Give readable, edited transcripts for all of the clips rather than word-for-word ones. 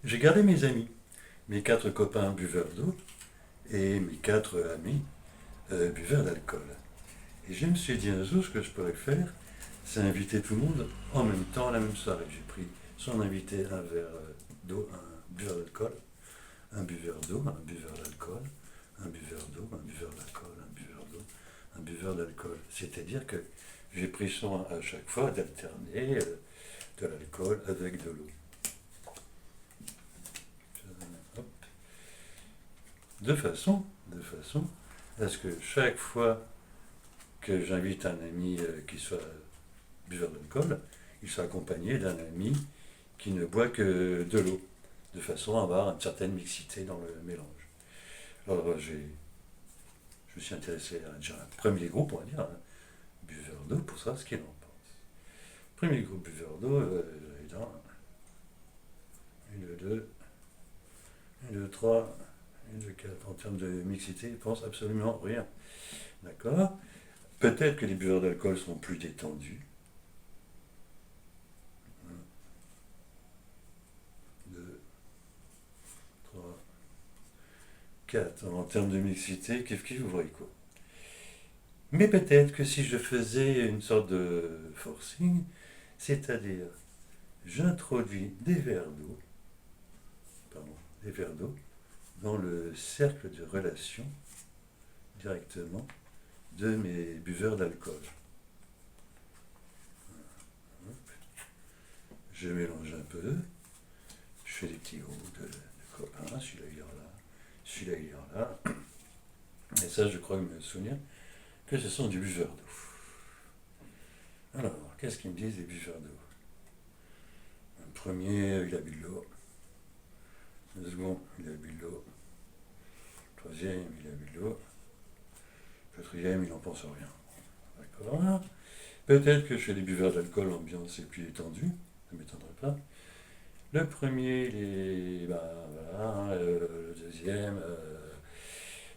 J'ai gardé mes amis, mes 4 copains buveurs d'eau et mes 4 amis buveurs d'alcool. Et je me suis dit un jour, ce que je pourrais faire, c'est inviter tout le monde en même temps à la même soirée. J'ai pris son invité un verre d'eau, un buveur d'alcool, un buveur d'eau, un buveur d'alcool, un buveur d'eau, un buveur d'alcool, un buveur d'eau, un buveur d'alcool. C'est-à-dire que j'ai pris soin à chaque fois d'alterner de l'alcool avec de l'eau. Hop. De façon à ce que chaque fois que j'invite un ami qui soit buveur d'alcool, il soit accompagné d'un ami qui ne boit que de l'eau, de façon à avoir une certaine mixité dans le mélange. Alors je me suis intéressé à déjà un premier groupe, on va dire, hein, buveur d'eau, pour savoir ce qu'il en pense. Premier groupe buveur d'eau, évidemment, 1, 2, 1, 2, 3, 1, 2, 4. En termes de mixité, il pense absolument rien. D'accord. Peut-être que les buveurs d'alcool sont plus détendus. 1, 2, 3, 4. En termes de mixité, kiff vous voyez quoi. Mais peut-être que si je faisais une sorte de forcing, c'est-à-dire j'introduis des verres d'eau dans le cercle de relation directement de mes buveurs d'alcool. Je mélange un peu, je fais des petits groupes de copains, celui-là il ira là, celui-là il ira là. Et ça, je crois me souvenir que ce sont des buveurs d'eau. Alors, qu'est-ce qu'ils me disent des buveurs d'eau? Le premier, il a bu de l'eau. Le second, il a bu de l'eau. Le troisième, il a bu de l'eau. Le quatrième, il n'en pense rien. D'accord. Peut-être que chez les buveurs d'alcool, l'ambiance est plus étendue. Ça ne m'étonnerait pas. Le premier, il est. Voilà, le deuxième, le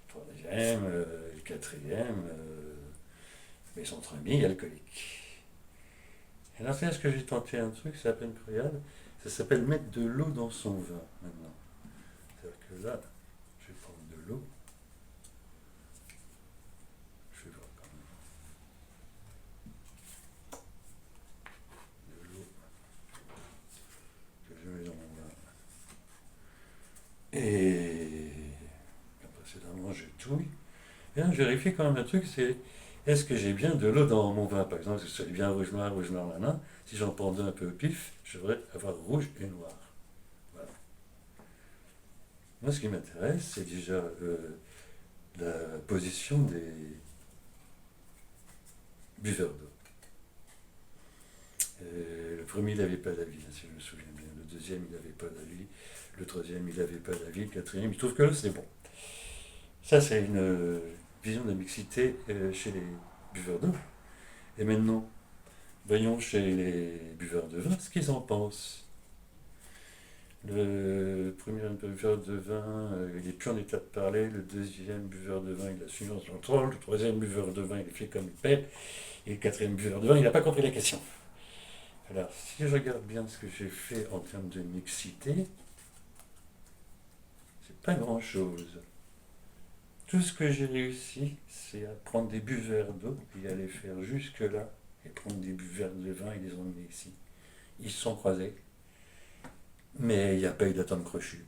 troisième, le quatrième, mais ils sont très mis alcooliques. Et là, c'est ce que j'ai tenté un truc, c'est à peine incroyable. Ça s'appelle mettre de l'eau dans son vin maintenant. C'est-à-dire que là, je vais prendre de l'eau. Je vais voir quand même. De l'eau que je mets dans mon vin. Et précédemment, je touille. Et là, je vérifie quand même un truc, c'est est-ce que j'ai bien de l'eau dans mon vin? Par exemple, si c'est bien rouge noir, nana. Si j'en prends deux un peu au pif, je devrais avoir rouge et noir. Voilà. Moi, ce qui m'intéresse, c'est déjà la position des buveurs d'eau. Le premier, il n'avait pas d'avis, si je me souviens bien. Le deuxième, il n'avait pas d'avis. Le troisième, il n'avait pas d'avis. Le quatrième, il trouve que c'est bon. Ça, c'est une vision de mixité chez les buveurs d'eau. Et maintenant, voyons chez les buveurs de vin ce qu'ils en pensent. Le premier buveur de vin, il n'est plus en état de parler. Le deuxième buveur de vin, il a suivi son contrôle. Le troisième buveur de vin, il fait comme il pète. Et le quatrième buveur de vin, il n'a pas compris la question. Alors, si je regarde bien ce que j'ai fait en termes de mixité, c'est pas grand-chose. Tout ce que j'ai réussi, c'est à prendre des buveurs d'eau et à les faire jusque-là, et prendre des buveurs de vin et les emmener ici. Ils se sont croisés, mais il n'y a pas eu d'atome crochu.